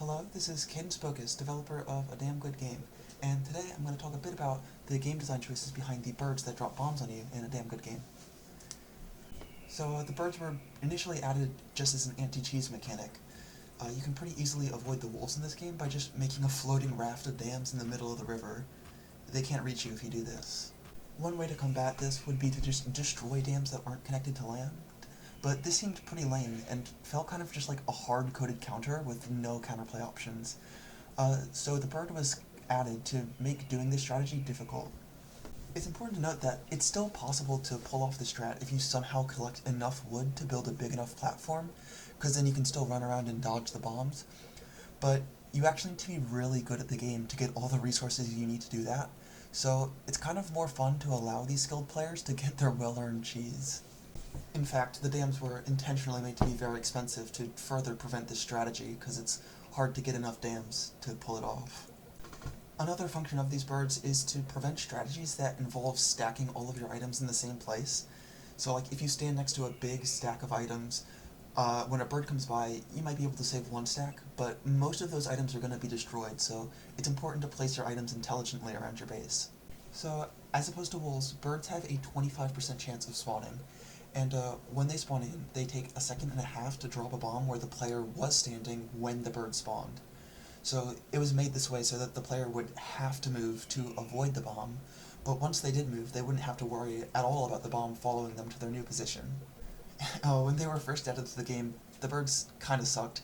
Hello, this is Cadence Focus, developer of A Damn Good Game, and today I'm going to talk a bit about the game design choices behind the birds that drop bombs on you in A Damn Good Game. So the birds were initially added just as an anti-cheese mechanic. You can pretty easily avoid the wolves in this game by just making a floating raft of dams in the middle of the river. They can't reach you if you do this. One way to combat this would be to just destroy dams that aren't connected to land, but this seemed pretty lame and felt kind of just like a hard-coded counter with no counterplay options. So the bird was added to make doing this strategy difficult. It's important to note that it's still possible to pull off the strat if you somehow collect enough wood to build a big enough platform, because then you can still run around and dodge the bombs, but you actually need to be really good at the game to get all the resources you need to do that, so it's kind of more fun to allow these skilled players to get their well-earned cheese. In fact, the dams were intentionally made to be very expensive to further prevent this strategy, because it's hard to get enough dams to pull it off. Another function of these birds is to prevent strategies that involve stacking all of your items in the same place. So like if you stand next to a big stack of items, when a bird comes by, you might be able to save one stack, but most of those items are going to be destroyed, so it's important to place your items intelligently around your base. So, as opposed to wolves, birds have a 25% chance of spawning, and when they spawn in, they take a second and a half to drop a bomb where the player was standing when the bird spawned. So it was made this way so that the player would have to move to avoid the bomb, but once they did move, they wouldn't have to worry at all about the bomb following them to their new position. When they were first added to the game, the birds kinda sucked.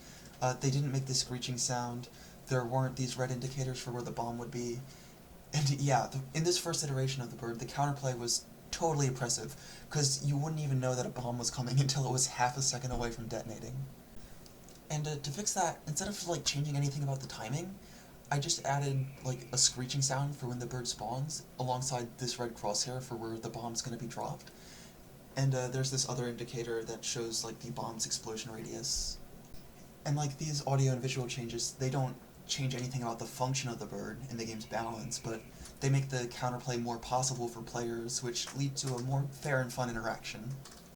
They didn't make this screeching sound, there weren't these red indicators for where the bomb would be, and yeah, in this first iteration of the bird, the counterplay was totally oppressive, because you wouldn't even know that a bomb was coming until it was half a second away from detonating. And to fix that, instead of like changing anything about the timing, I just added like a screeching sound for when the bird spawns, alongside this red crosshair for where the bomb's going to be dropped. And there's this other indicator that shows like the bomb's explosion radius. And like these audio and visual changes, they don't change anything about the function of the bird in the game's balance, but they make the counterplay more possible for players, which lead to a more fair and fun interaction.